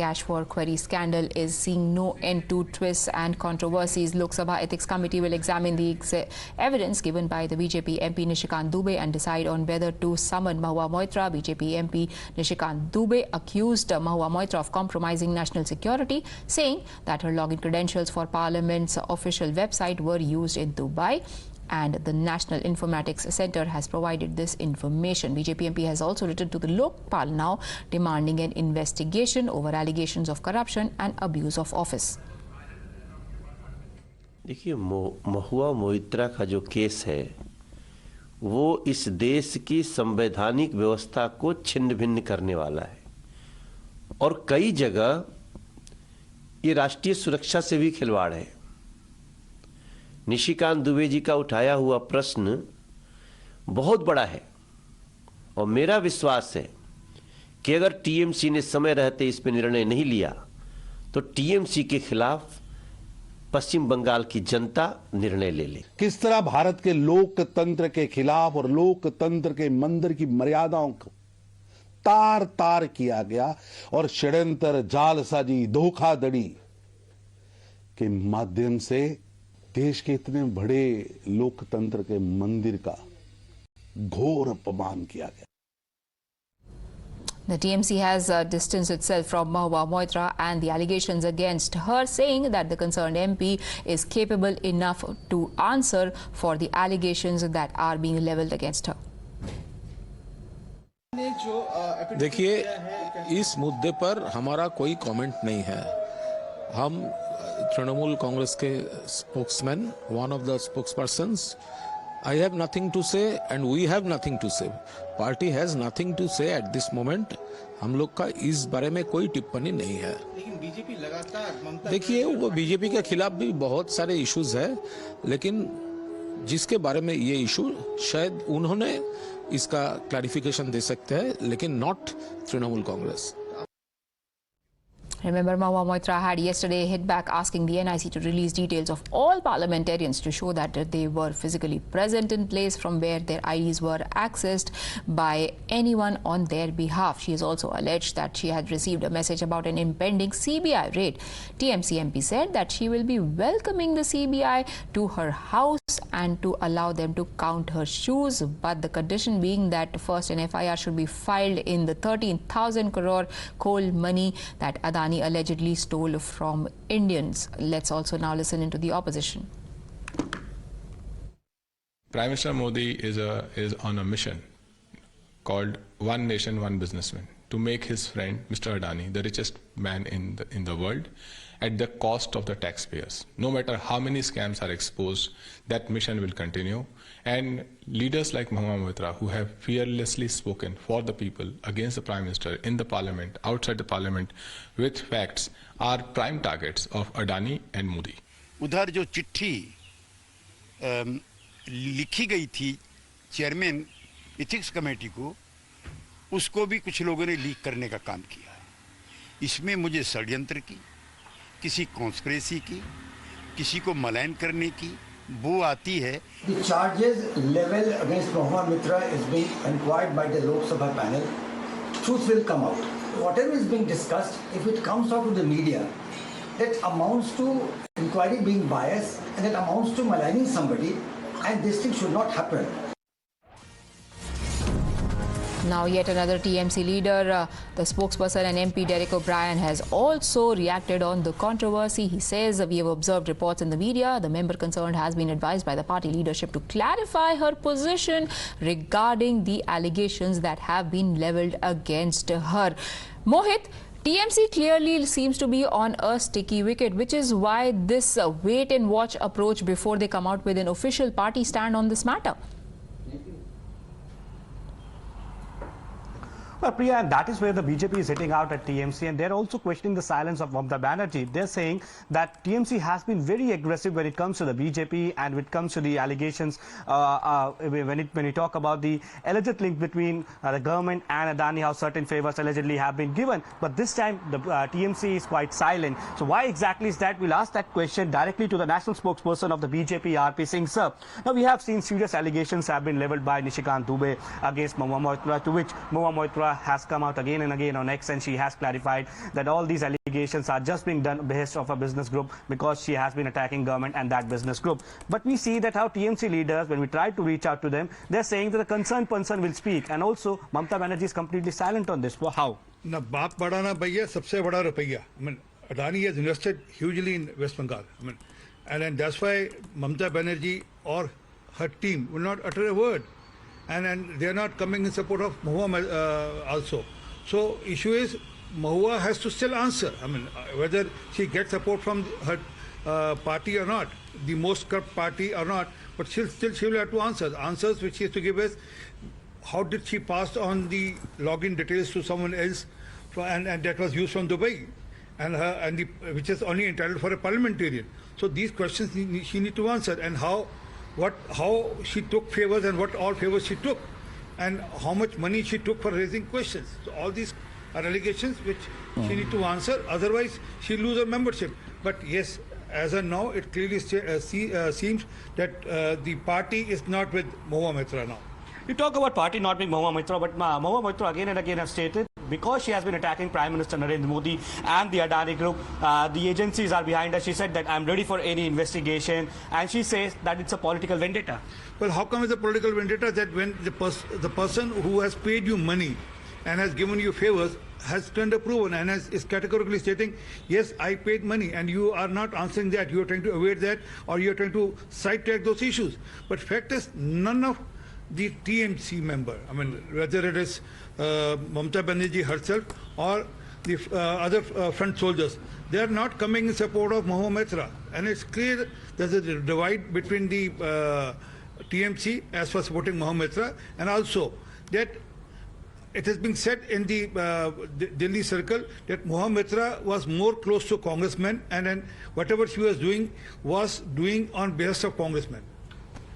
Cash for query scandal is seeing no end to twists and controversies. Lok Sabha Ethics Committee will examine the evidence given by the BJP MP Nishikant Dubey and decide on whether to summon Mahua Moitra. BJP MP Nishikant Dubey accused Mahua Moitra of compromising national security, saying that her login credentials for Parliament's official website were used in Dubai, and the National Informatics Centre has provided this information. BJP MP has also written to the Lokpal now demanding an investigation over allegations of corruption and abuse of office. देखिए, महुआ मोइत्रा का जो case है वो इस देश की संवैधानिक व्यवस्था को छिन्न भिन्न करने वाला है और कई जगह ये राष्ट्रीय सुरक्षा से भी खिलवाड़ है। निशिकांत दुबे जी का उठाया हुआ प्रश्न बहुत बड़ा है और मेरा विश्वास है कि अगर टीएमसी ने समय रहते इस पर निर्णय नहीं लिया तो टीएमसी के खिलाफ पश्चिम बंगाल की जनता निर्णय ले ले। किस तरह भारत के लोकतंत्र के खिलाफ और लोकतंत्र के मंदिर की मर्यादाओं को तार तार किया गया और षड्यंत्र, जालसाजी, धोखाधड़ी के माध्यम से देश के इतने बड़े लोकतंत्र के मंदिर का घोर अपमान किया गया। The TMC has distanced itself from Mahua Moitra and the allegations against her, saying that the concerned MP is capable enough to answer for the allegations that are being leveled against her. देखिए, इस मुद्दे पर हमारा कोई comment नहीं है। हम तृणमूल कांग्रेस के spokesman, one of the spokespersons, I have nothing to say and we have nothing to say. Party has nothing to say at this moment. हम लोग का इस बारे में कोई टिप्पणी नहीं है। लेकिन बीजेपी लगातार देखिए, वो बीजेपी के खिलाफ भी बहुत सारे इश्यूज है, लेकिन जिसके बारे में ये इशू शायद उन्होंने इसका क्लैरिफिकेशन दे सकते हैं, लेकिन not Trinamool Congress. Remember, Mahua Moitra had yesterday hit back asking the NIC to release details of all parliamentarians to show that they were physically present in place from where their IDs were accessed by anyone on their behalf. She has also alleged that she had received a message about an impending CBI raid. TMC MP said that she will be welcoming the CBI to her house and to allow them to count her shoes, but the condition being that first an FIR should be filed in the 13,000 crore coal money that Adani allegedly stole from Indians. Let's also now listen into the opposition. Prime Minister Modi is on a mission called One Nation, One Businessman, to make his friend Mr. Adani the richest man in the world at the cost of the taxpayers. No matter how many scams are exposed, that mission will continue. And leaders like Mahua Moitra, who have fearlessly spoken for the people, against the Prime Minister, in the Parliament, outside the Parliament, with facts, are prime targets of Adani and Modi. उधर जो चिट्ठी लिखी गई थी chairman ethics committee को, उसको भी कुछ लोगों ने लीक करने का काम किया है। इसमें मुझे षड्यंत्र की, किसी कॉन्स्पिरेसी की, किसी को मलाइन करने की वो आती है। The charges leveled against Mahua Moitra is being inquired by the Lok Sabha panel. Truth will come out. Whatever is being discussed, if it comes out to the media, that amounts to inquiry being biased and that amounts to maligning somebody, and this thing should not happen. Now yet another TMC leader, the spokesperson and MP Derek O'Brien, has also reacted on the controversy. He says, we have observed reports in the media. The member concerned has been advised by the party leadership to clarify her position regarding the allegations that have been leveled against her. Mohit, TMC clearly seems to be on a sticky wicket, which is why this wait and watch approach before they come out with an official party stand on this matter. Well, Priya, and that is where the BJP is hitting out at TMC, and they're also questioning the silence of Mamata Banerjee. They're saying that TMC has been very aggressive when it comes to the BJP and when it comes to the allegations, when we talk about the alleged link between the government and Adani, how certain favors allegedly have been given. But this time, the TMC is quite silent. So why exactly is that? We'll ask that question directly to the national spokesperson of the BJP, RP Singh, sir. Now, we have seen serious allegations have been leveled by Nishikant Dubey against Mahua Moitra, to which Mahua Moitra Moitra has come out again and again on X, and she has clarified that all these allegations are just being done on behest of a business group because she has been attacking government and that business group. But we see that how TMC leaders, when we try to reach out to them, they're saying that the concerned person will speak. And also, Mamata Banerjee is completely silent on this. Well, how? Na baap bada na bhaiya, sabse bada rupiya. I mean, Adani has invested hugely in West Bengal. I mean, and that's why Mamata Banerjee or her team will not utter a word. And they are not coming in support of Mahua also. So issue is Mahua has to still answer. I mean, whether she gets support from her party or not, the most corrupt party or not, but she will have to answer. The answers which she has to give is how did she pass on the login details to someone else, and that was used from Dubai, which is only entitled for a parliamentarian. So these questions she need to answer, and how she took favors and what all favors she took, and how much money she took for raising questions. So all these are allegations which she need to answer. Otherwise, she lose her membership. But yes, as of now, it clearly seems that the party is not with Mahua Moitra now. You talk about party not being Mahua Moitra, but Mahua Moitra again and again has stated because she has been attacking Prime Minister Narendra Modi and the Adani Group, the agencies are behind her. She said that I'm ready for any investigation, and she says that it's a political vendetta. Well, how come it's a political vendetta that when the person who has paid you money and has given you favors has turned a proven and is categorically stating, yes, I paid money, and you are not answering that, you are trying to evade that, or you are trying to sidetrack those issues. But fact is, none of the TMC member, I mean, whether it is Mamata Banerjee herself or the other front soldiers, they are not coming in support of Mahua Moitra. And it's clear there's a divide between the TMC as for supporting Mahua Moitra, and also that it has been said in the Delhi circle that Mahua Moitra was more close to congressmen, and then whatever she was doing on behest of congressmen.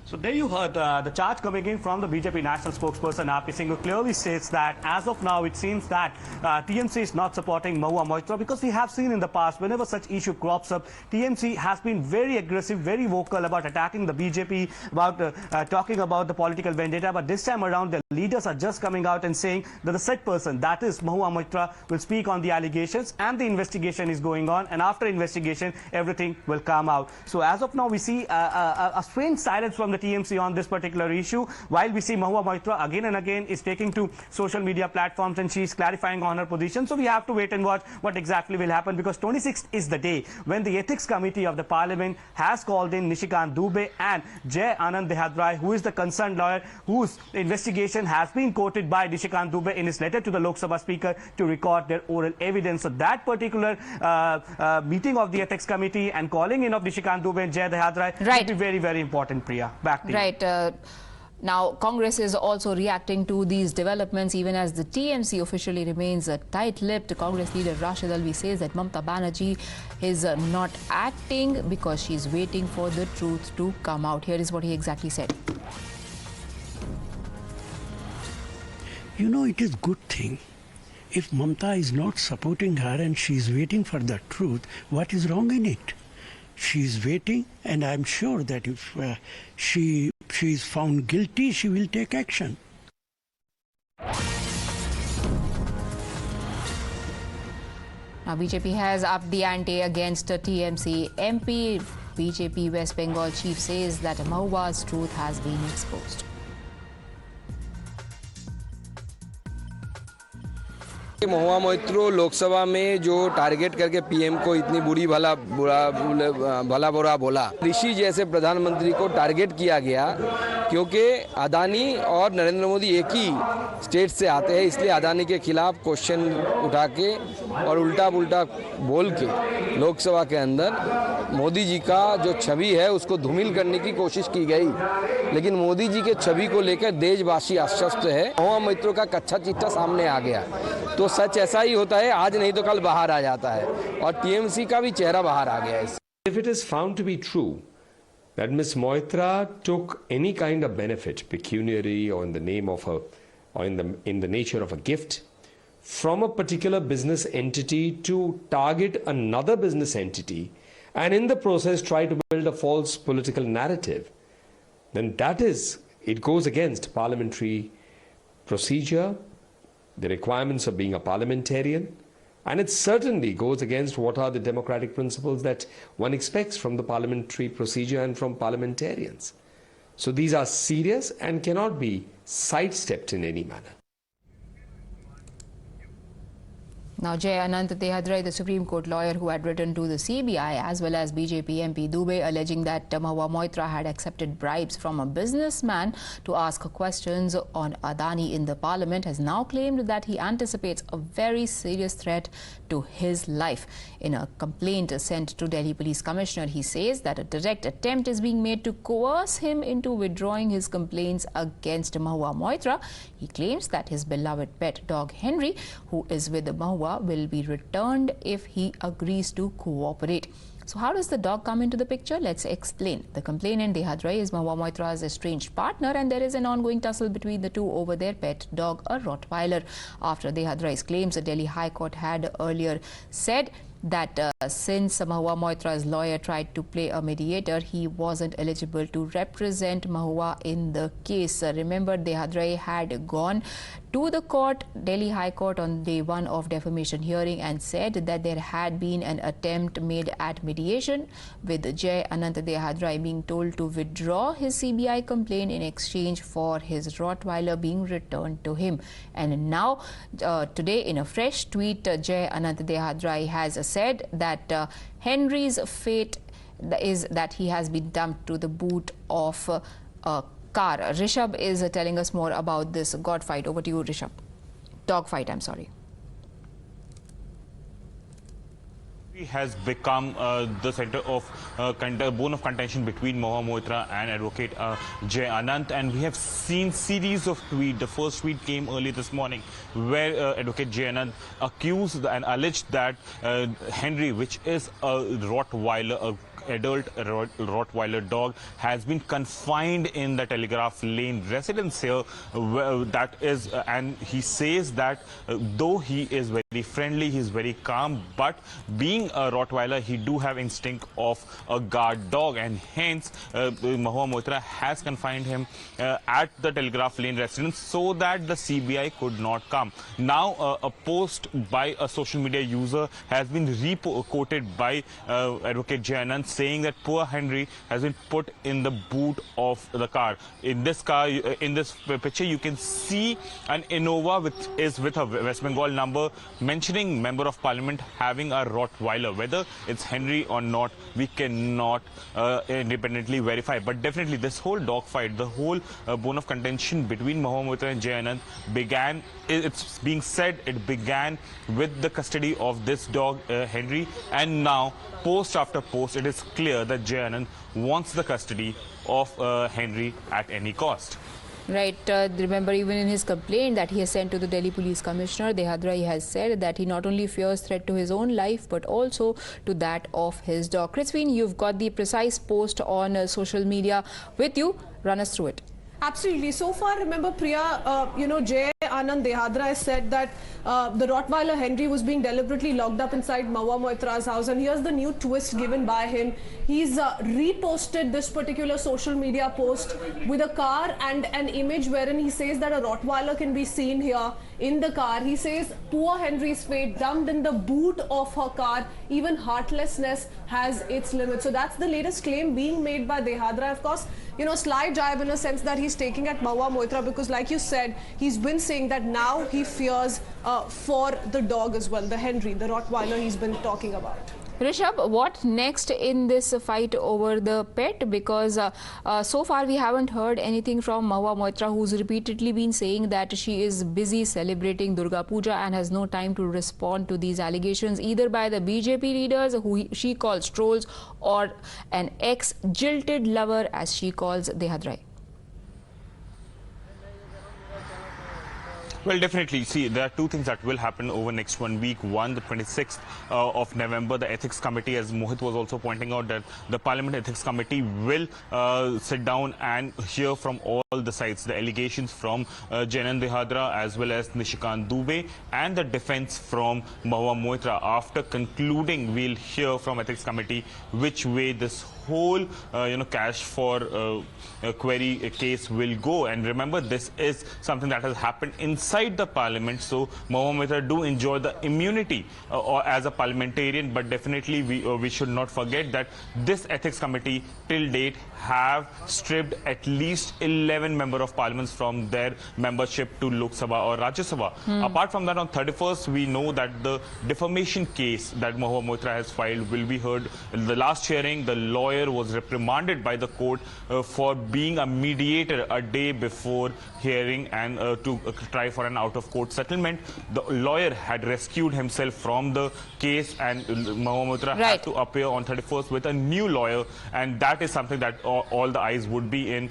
So there you heard the charge coming in from the BJP national spokesperson RP Singh, who clearly states that as of now it seems that TMC is not supporting Mahua Moitra, because we have seen in the past whenever such issue crops up, TMC has been very aggressive, very vocal about attacking the BJP, about talking about the political vendetta. But this time around, the leaders are just coming out and saying that the said person, that is Mahua Moitra, will speak on the allegations, and the investigation is going on, and after investigation everything will come out. So as of now we see a strange silence from the TMC on this particular issue, while we see Mahua Moitra again and again is taking to social media platforms and she is clarifying on her position. So we have to wait and watch what exactly will happen, because 26th is the day when the Ethics Committee of the Parliament has called in Nishikant Dubey and Jai Anand Dehadrai, who is the concerned lawyer whose investigation has been quoted by Nishikant Dubey in his letter to the Lok Sabha Speaker to record their oral evidence. So that particular meeting of the Ethics Committee and calling in of Nishikant Dubey and Jai Dehadrai will be very, very important, Priya. Back to you. Right. Now, Congress is also reacting to these developments, even as the TMC officially remains tight-lipped. Congress leader Rashid Alvi says that Mamata Banerjee is not acting because she is waiting for the truth to come out. Here is what he exactly said. You know, it is good thing. If Mamata is not supporting her and she is waiting for the truth, what is wrong in it? She is waiting, and I am sure that if she is found guilty, she will take action. Now, BJP has upped the ante against TMC MP. BJP West Bengal chief says that Mahua's truth has been exposed. महुआ मोइत्रो लोकसभा में जो target करके PM को इतनी भला बुरा बोला, ऋषि जैसे प्रधानमंत्री को टारगेट किया गया क्योंकि अदानी और नरेंद्र मोदी एक ही स्टेट से आते हैं, इसलिए अदानी के खिलाफ क्वेश्चन उठा के और उल्टा पुल्टा बोल के लोकसभा के अंदर मोदी जी का जो छवि है उसको धूमिल करने की कोशिश की गई। लेकिन मोदी जी के छवि को लेकर देशवासी आश्वस्त है। महुआ मोइत्रो का कच्चा चिट्ठा सामने आ गया, तो सच ऐसा ही होता है, आज नहीं तो कल बाहर आ जाता है, और टीएमसी का भी चेहरा बाहर आ गया है। If it is found to be true that Ms. Moitra took any kind of benefit, pecuniary or in the name of a, or in the nature of a gift, from a particular business entity to target another business entity, and in the process try to build a false political narrative, then it goes against parliamentary procedure, the requirements of being a parliamentarian, and it certainly goes against what are the democratic principles that one expects from the parliamentary procedure and from parliamentarians. So these are serious and cannot be sidestepped in any manner. Now, Jay Anant Dehadrai, the Supreme Court lawyer who had written to the CBI as well as BJP MP Dubey alleging that Mahua Moitra had accepted bribes from a businessman to ask questions on Adani in the parliament, has now claimed that he anticipates a very serious threat to his life. In a complaint sent to Delhi Police Commissioner, he says that a direct attempt is being made to coerce him into withdrawing his complaints against Mahua Moitra. He claims that his beloved pet dog Henry, who is with Mahua, will be returned if he agrees to cooperate. So how does the dog come into the picture? Let's explain. The complainant, Dehadrai, is Mahua Moitra's estranged partner, and there is an ongoing tussle between the two over their pet dog, a Rottweiler. After Dehadrai's claims, the Delhi High Court had earlier said that since Mahua Moitra's lawyer tried to play a mediator, he wasn't eligible to represent Mahua in the case. Remember, Dehadrai had gone to the court, Delhi High Court, on day one of defamation hearing and said that there had been an attempt made at mediation, with Jay Anant Dehadrai being told to withdraw his CBI complaint in exchange for his Rottweiler being returned to him. And now, today, in a fresh tweet, Jay Anant Dehadrai has said that Henry's fate is that he has been dumped to the boot of a car. Rishabh is telling us more about this god fight. Over to you, Rishabh. Dog fight, I'm sorry. Has become the center of bone of contention between Mahua Moitra and Advocate Jay Anant, and we have seen series of tweets. The first tweet came early this morning where Advocate Jay Anant accused and alleged that Henry, which is a Rottweiler, adult Rottweiler dog, has been confined in the Telegraph Lane residence here. That is, and he says that though he is very friendly, he is very calm, but being a Rottweiler, he do have instinct of a guard dog, and hence Mahua Moitra has confined him at the Telegraph Lane residence so that the CBI could not come. Now, a post by a social media user has been quoted by Advocate Jay Anant, saying that poor Henry has been put in the boot of the car. In this car, in this picture, you can see an Innova which is with a West Bengal number, mentioning Member of Parliament having a Rottweiler. Whether it's Henry or not, we cannot independently verify. But definitely this whole dog fight, the whole bone of contention between Mahua Moitra and Jay Anant began, it's being said, it began with the custody of this dog, Henry, and now post after post, it is clear that Jay Anant wants the custody of Henry at any cost. Right. Remember, even in his complaint that he has sent to the Delhi Police Commissioner, Dehadrai has said that he not only fears threat to his own life, but also to that of his dog. Christine, you've got the precise post on social media with you. Run us through it. Absolutely. So far, remember, Priya, Jay Anant Dehadrai said that the Rottweiler Henry was being deliberately locked up inside Mahua Moitra's house. And here's the new twist given by him. He's reposted this particular social media post with a car and an image wherein he says that a Rottweiler can be seen here in the car. He says, poor Henry's fate, dumped in the boot of her car. Even heartlessness has its limits. So that's the latest claim being made by Dehadrai. Of course, slight jibe in a sense that he's taking at Mahua Moitra, because like you said, he's been saying that now he fears for the dog as well, the Henry, the Rottweiler he's been talking about. Rishabh, what next in this fight over the pet? Because so far we haven't heard anything from Mahua Moitra, who's repeatedly been saying that she is busy celebrating Durga Puja and has no time to respond to these allegations, either by the BJP leaders, who she calls trolls, or an ex-jilted lover, as she calls Dehadrai. Well, definitely. See, there are two things that will happen over next 1 week. One, the 26th of November, the Ethics Committee, as Mohit was also pointing out, that the Parliament Ethics Committee will sit down and hear from all the sides, the allegations from Jay Anant Dehadrai as well as Nishikant Dubey, and the defense from Mahua Moitra. After concluding, we'll hear from Ethics Committee which way this whole cash for query case will go. And remember, this is something that has happened inside inside the parliament. So Mahua Moitra do enjoy the immunity or as a parliamentarian, but definitely we should not forget that this ethics committee till date have stripped at least 11 member of parliaments from their membership to Lok Sabha or Rajya Sabha. Apart from that, on 31st, we know that the defamation case that Mahua Moitra has filed will be heard. In the last hearing, the lawyer was reprimanded by the court for being a mediator a day before hearing and to try for an out-of-court settlement. The lawyer had rescued himself from the case, and Mahua Moitra had to appear on 31st with a new lawyer, and that is something that all the eyes would be in.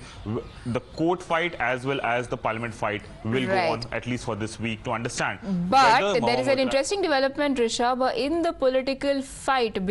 The court fight as well as the parliament fight will go on at least for this week to understand. But there is an interesting development, Rishabh, in the political fight.